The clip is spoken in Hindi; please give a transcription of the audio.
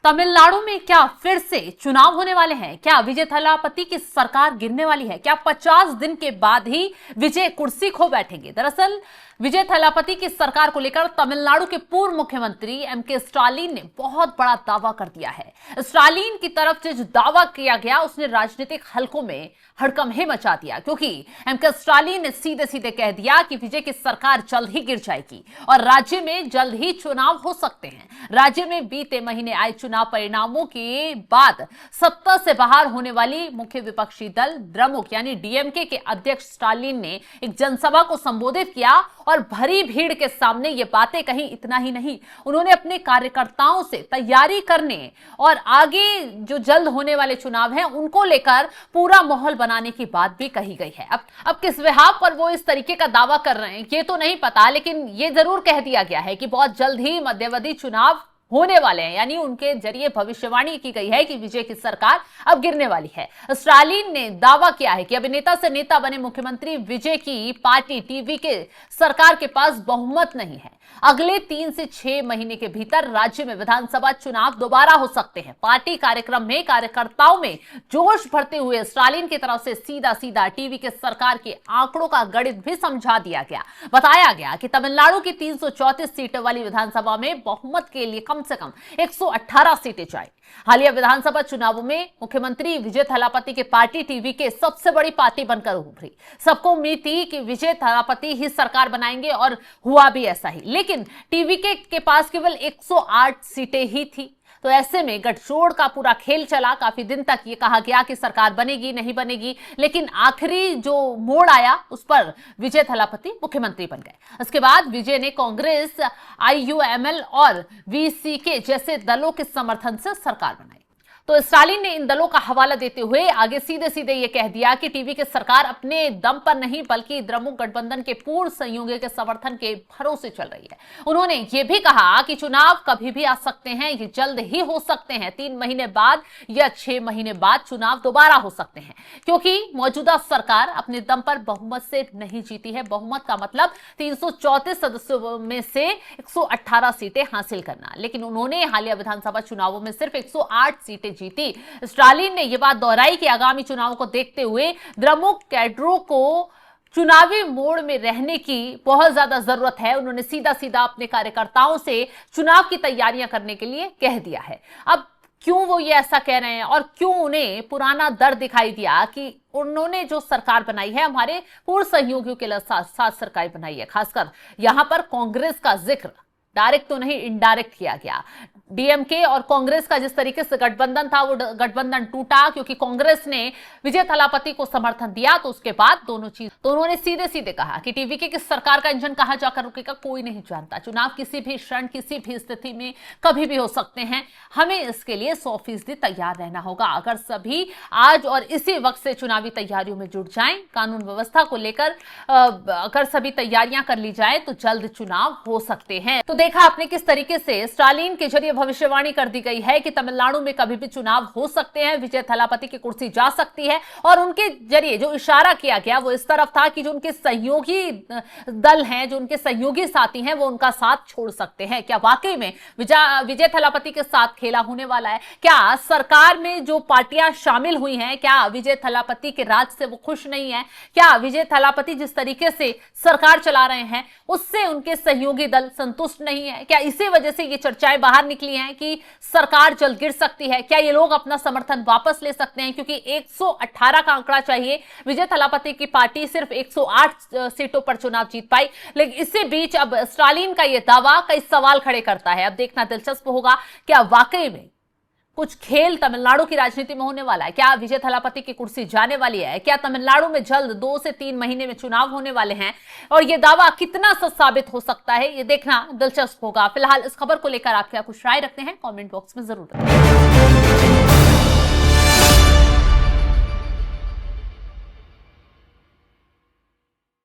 तमिलनाडु में क्या फिर से चुनाव होने वाले हैं? क्या विजय थलापति की सरकार गिरने वाली है? क्या 50 दिन के बाद ही विजय कुर्सी खो बैठेंगे? दरअसल विजय थलापति की सरकार को लेकर तमिलनाडु के पूर्व मुख्यमंत्री एमके स्टालिन ने बहुत बड़ा दावा कर दिया है। स्टालिन की तरफ से जो दावा किया गया उसने राजनीतिक हलकों में हड़कंप ही मचा दिया, क्योंकि एमके स्टालिन ने सीधे सीधे कह दिया कि विजय की सरकार जल्द ही गिर जाएगी और राज्य में जल्द ही चुनाव हो सकते हैं। राज्य में बीते महीने आए चुनाव परिणामों के बाद सत्ता से बाहर होने वाली मुख्य विपक्षी दल द्रमुक यानी डीएमके के अध्यक्ष स्टालिन ने एक जनसभा को संबोधित किया और भरी भीड़ के सामने ये बातें कही। इतना ही नहीं, उन्होंने अपने कार्यकर्ताओं से तैयारी करने और आगे जो जल्द होने वाले चुनाव हैं उनको लेकर पूरा माहौल बनाने की बात भी कही गई है। अब किस विहार पर वो इस तरीके का दावा कर रहे हैं ये तो नहीं पता, लेकिन ये जरूर कह दिया गया है कि बहुत जल्द ही मध्यावधि चुनाव होने वाले हैं, यानी उनके जरिए भविष्यवाणी की गई है कि विजय की सरकार अब गिरने वाली है। स्टालिन ने दावा किया है कि अभिनेता से नेता बने मुख्यमंत्री विजय की पार्टी टीवी के सरकार के पास बहुमत नहीं है। अगले 3 से 6 महीने के भीतर राज्य में विधानसभा चुनाव दोबारा हो सकते हैं। पार्टी कार्यक्रम में कार्यकर्ताओं में जोश भरते हुए स्टालिन की तरफ से सीधा सीधा टीवी के सरकार के आंकड़ों का गणित भी समझा दिया गया। बताया गया कि तमिलनाडु की 334 सीटों वाली विधानसभा में बहुमत के लिए कम से कम 118 सीटें चाहिए। हालिया विधानसभा चुनावों में मुख्यमंत्री विजय थलापति की पार्टी टीवी के सबसे बड़ी पार्टी बनकर उभरी। सबको उम्मीद थी कि विजय थलापति ही सरकार बनाएंगे और हुआ भी ऐसा ही, लेकिन टीवी के पास केवल 108 सीटें ही थी। तो ऐसे में गठजोड़ का पूरा खेल चला। काफी दिन तक ये कहा गया कि सरकार बनेगी नहीं बनेगी, लेकिन आखिरी जो मोड़ आया उस पर विजय थलापति मुख्यमंत्री बन गए। इसके बाद विजय ने कांग्रेस, आईयूएमएल और वीसीके जैसे दलों के समर्थन से सरकार बनाई। तो स्टालिन ने इन दलों का हवाला देते हुए आगे सीधे सीधे ये कह दिया कि टीवी की सरकार अपने दम पर नहीं बल्कि द्रमुक गठबंधन के पूर्व सहयोगियों के समर्थन के भरोसे चल रही है। उन्होंने ये भी कहा कि चुनाव कभी भी आ सकते हैं, ये जल्द ही हो सकते हैं। 3 महीने बाद या 6 महीने बाद चुनाव दोबारा हो सकते हैं, क्योंकि मौजूदा सरकार अपने दम पर बहुमत से नहीं जीती है। बहुमत का मतलब 334 सदस्यों में से 118 सीटें हासिल करना, लेकिन उन्होंने हालिया विधानसभा चुनावों में सिर्फ 108 सीटें जीती। स्टालिन ने यह बात दोहराई कि आगामी चुनावों को देखते हुए द्रमुक कैडरों को चुनावी मोड़ में रहने की बहुत ज्यादा जरूरत है। उन्होंने सीधा सीधा अपने कार्यकर्ताओं से चुनाव की तैयारियां करने के लिए कह दिया है। अब क्यों वो ये ऐसा कह रहे हैं और क्यों उन्हें पुराना डर दिखाई दिया कि उन्होंने जो सरकार बनाई है हमारे पूर्व सहयोगियों के साथ सरकार बनाई है। खासकर यहां पर कांग्रेस का जिक्र डायरेक्ट तो नहीं, इनडायरेक्ट किया गया। डीएमके और कांग्रेस का जिस तरीके से गठबंधन था वो गठबंधन टूटा, क्योंकि कांग्रेस ने विजय थलापति को समर्थन दिया। तो उसके बाद तो उन्होंने सीधे सीधे कहा कि टीवी की सरकार का इंजन कहां जाकर रुकेगा कोई नहीं जानता। चुनाव किसी भी क्षण किसी भी स्थिति में कभी भी हो सकते हैं। हमें इसके लिए 100% तैयार रहना होगा। अगर सभी आज और इसी वक्त से चुनावी तैयारियों में जुट जाएं, कानून व्यवस्था को लेकर अगर सभी तैयारियां कर ली जाए तो जल्द चुनाव हो सकते हैं। तो देखा आपने किस तरीके से स्टालिन के जरिए भविष्यवाणी कर दी गई है कि तमिलनाडु में कभी भी चुनाव हो सकते हैं, विजय थलापति की कुर्सी जा सकती है। और उनके जरिए जो इशारा किया गया वो इस तरफ था कि जो उनके सहयोगी दल हैं, जो उनके सहयोगी साथी हैं, वो उनका साथ छोड़ सकते हैं। क्या वाकई में विजय थलापति के साथ खेला होने वाला है? क्या सरकार में जो पार्टियां शामिल हुई हैं, क्या विजय थलापति के राज से वो खुश नहीं है? क्या विजय थलापति जिस तरीके से सरकार चला रहे हैं उससे उनके सहयोगी दल संतुष्ट नहीं है? क्या इसी वजह से ये चर्चाएं बाहर निकली हैं कि सरकार जल्द गिर सकती है? क्या ये लोग अपना समर्थन वापस ले सकते हैं? क्योंकि 118 का आंकड़ा चाहिए। विजय थलापति की पार्टी सिर्फ 108 सीटों पर चुनाव जीत पाई। लेकिन इसी बीच अब स्टालिन का यह दावा कई सवाल खड़े करता है। अब देखना दिलचस्प होगा क्या वाकई में कुछ खेल तमिलनाडु की राजनीति में होने वाला है। क्या विजय थलापति की कुर्सी जाने वाली है? क्या तमिलनाडु में जल्द 2 से 3 महीने में चुनाव होने वाले हैं? और यह दावा कितना सच साबित हो सकता है, ये देखना दिलचस्प होगा। फिलहाल इस खबर को लेकर आप क्या कुछ राय रखते हैं कमेंट बॉक्स में जरूर बताएं।